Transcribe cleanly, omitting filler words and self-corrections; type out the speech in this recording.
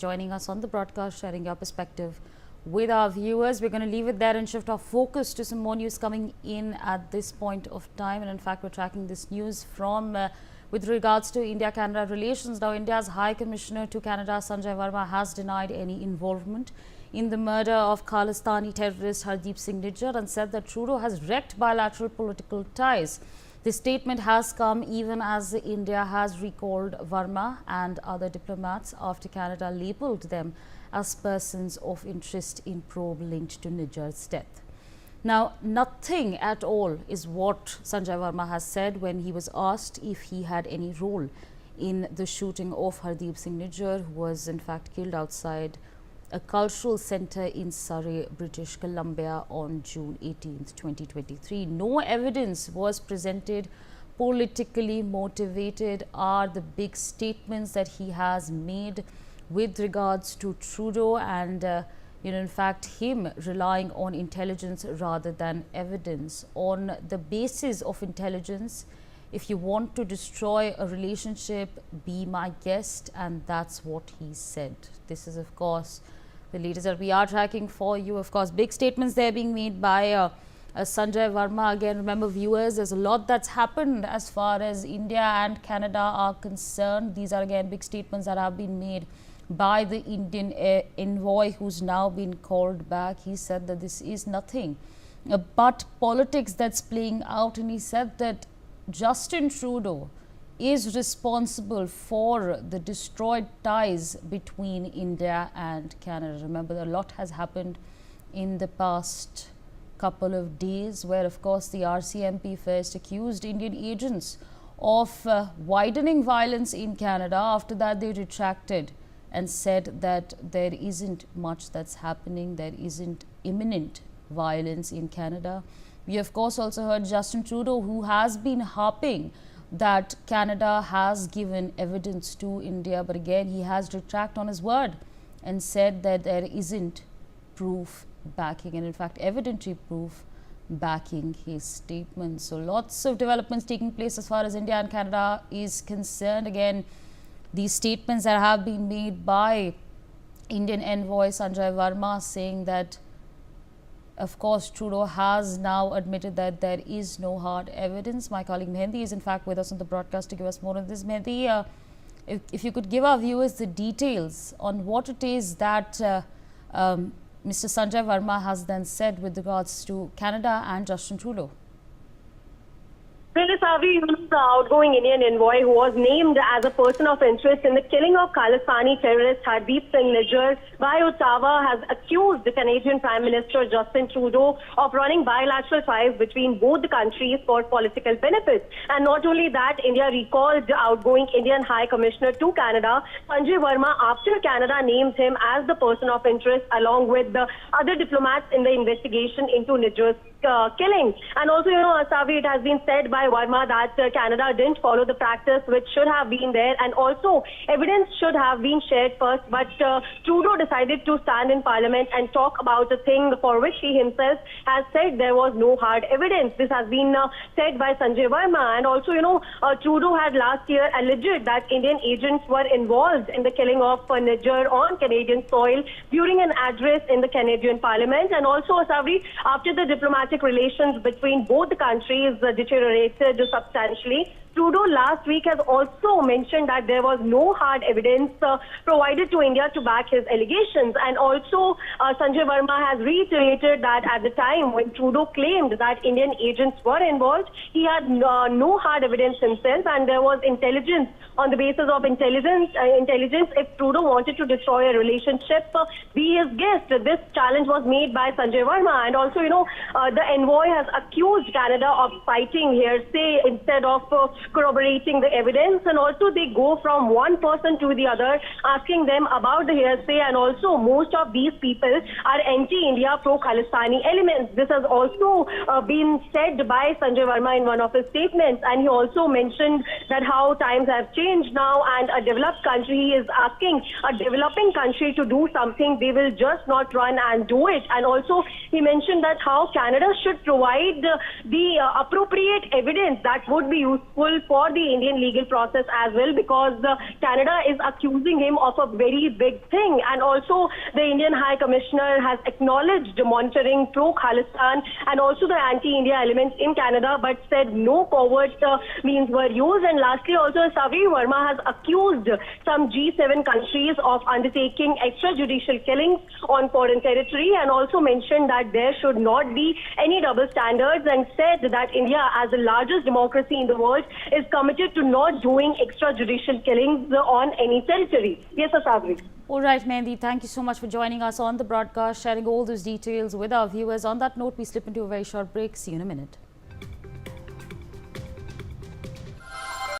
joining us on the broadcast, sharing your perspective with our viewers. We're going to leave it there and shift our focus to some more news coming in at this point of time. And in fact, we're tracking this news from with regards to India-Canada relations. Now, India's High Commissioner to Canada, Sanjay Verma, has denied any involvement in the murder of Khalistani terrorist Hardeep Singh Nijjar and said that Trudeau has wrecked bilateral political ties. This statement has come even as India has recalled Verma and other diplomats after Canada labelled them as persons of interest in probe linked to Nijjar's death. Now, nothing at all is what Sanjay Verma has said when he was asked if he had any role in the shooting of Hardeep Singh Nijjar, who was in fact killed outside a cultural centre in Surrey, British Columbia on June 18th, 2023. No evidence was presented. Politically motivated are the big statements that he has made with regards to Trudeau and in fact, him relying on intelligence rather than evidence. On the basis of intelligence, if you want to destroy a relationship, be my guest, and that's what he said. This is, of course, the latest that we are tracking for you. Of course, big statements there being made by Sanjay Verma. Again, remember, viewers, there's a lot that's happened as far as India and Canada are concerned. These are, again, big statements that have been made by the Indian envoy who's now been called back. He said that this is nothing but politics that's playing out, and he said that Justin Trudeau is responsible for the destroyed ties between India and Canada. Remember, a lot has happened in the past couple of days where, of course, the RCMP first accused Indian agents of widening violence in Canada. After that, they retracted and said that there isn't much that's happening, there isn't imminent violence in Canada. We, of course, also heard Justin Trudeau, who has been harping that Canada has given evidence to India, but again, he has retracted on his word and said that there isn't proof backing, and in fact, evidentiary proof backing his statement. So lots of developments taking place as far as India and Canada is concerned. Again, these statements that have been made by Indian envoy Sanjay Verma saying that, of course, Trudeau has now admitted that there is no hard evidence. My colleague Mehendi is in fact with us on the broadcast to give us more on this. Mehendi, if you could give our viewers the details on what it is that Mr. Sanjay Verma has then said with regards to Canada and Justin Trudeau. The outgoing Indian envoy who was named as a person of interest in the killing of Khalistani terrorist Hardeep Singh Nijjar by Ottawa has accused the Canadian Prime Minister Justin Trudeau of running bilateral ties between both the countries for political benefits. And not only that, India recalled the outgoing Indian High Commissioner to Canada, Sanjay Verma, after Canada named him as the person of interest along with the other diplomats in the investigation into Nijjar's killing. And also, Asavi, it has been said by Verma that Canada didn't follow the practice which should have been there, and also evidence should have been shared first, but Trudeau decided to stand in Parliament and talk about a thing for which he himself has said there was no hard evidence. This has been said by Sanjay Verma. And also, Trudeau had last year alleged that Indian agents were involved in the killing of Nijjar on Canadian soil during an address in the Canadian Parliament. And also, Asavi, after the diplomatic relations between both the countries deteriorated substantially, Trudeau last week has also mentioned that there was no hard evidence provided to India to back his allegations. And also, Sanjay Verma has reiterated that at the time when Trudeau claimed that Indian agents were involved, he had no hard evidence himself, and there was intelligence. On the basis of intelligence, if Trudeau wanted to destroy a relationship, be his guest. This challenge was made by Sanjay Verma. And also, the envoy has accused Canada of citing hearsay instead of corroborating the evidence, and also they go from one person to the other asking them about the hearsay. And also, most of these people are anti-India, pro-Khalistani elements. This has also been said by Sanjay Verma in one of his statements, and he also mentioned that how times have changed now, and a developed country, he is asking a developing country to do something, they will just not run and do it. And also, he mentioned that how Canada should provide the appropriate evidence that would be useful useful for the Indian legal process as well, because Canada is accusing him of a very big thing. And also the Indian High Commissioner has acknowledged monitoring pro-Khalistan and also the anti-India elements in Canada, but said no covert means were used. And lastly, also Sanjay Verma has accused some G7 countries of undertaking extrajudicial killings on foreign territory, and also mentioned that there should not be any double standards, and said that India, as the largest democracy in the world, is committed to not doing extrajudicial killings on any territory. Yes, Asabri. All right, Mehndi, thank you so much for joining us on the broadcast, sharing all those details with our viewers. On that note, we slip into a very short break. See you in a minute.